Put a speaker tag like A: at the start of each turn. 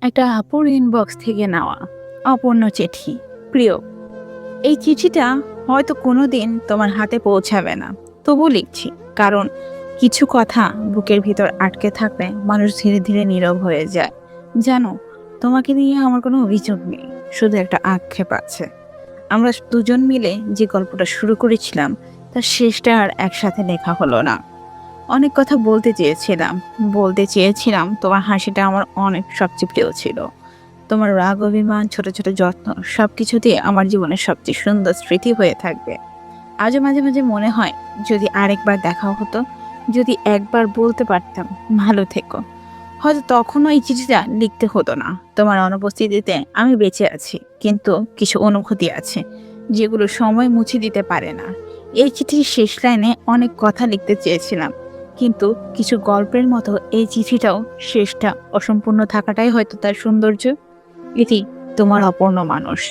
A: একটা আপুর ইনবক্স থেকে নেওয়া অপূর্ণ চিঠি। প্রিয়, এই চিঠিটা হয়তো কোনোদিন তোমার হাতে পৌঁছাবে না, তবু লিখছি। কারণ কিছু কথা বুকের ভিতর আটকে থাকলে মানুষ ধীরে ধীরে নীরব হয়ে যায়। জানো, তোমাকে নিয়ে আমার কোনো অভিযোগ নেই, শুধু একটা আক্ষেপ আছে। আমরা দুজন মিলে যে গল্পটা শুরু করেছিলাম তার শেষটা আর একসাথে লেখা হলো না। অনেক কথা বলতে চেয়েছিলাম, তোমার হাসিটা আমার অনেক সবচেয়ে প্রিয় ছিল। তোমার রাগ, অভিমান, ছোট ছোট যত্ন সবকিছুতে আমার জীবনের সবচেয়ে সুন্দর স্মৃতি হয়ে থাকবে। আজও মাঝে মাঝে মনে হয়, যদি আরেকবার দেখা হতো, যদি একবার বলতে পারতাম ভালো থেকো, হয়তো তখনও এই চিঠিটা লিখতে হতো না। তোমার অনুপস্থিতিতে আমি বেঁচে আছি, কিন্তু কিছু অনুভূতি আছে যেগুলো সময় মুছে দিতে পারে না। এই চিঠির শেষ লাইনে অনেক কথা লিখতে চেয়েছিলাম, কিন্তু কিছু গল্পের মতো এই চিঠিটাও শেষটা অসম্পূর্ণ থাকাটাই হয়তো তার সৌন্দর্য। ইতি, তোমার অপূর্ণ মানুষ।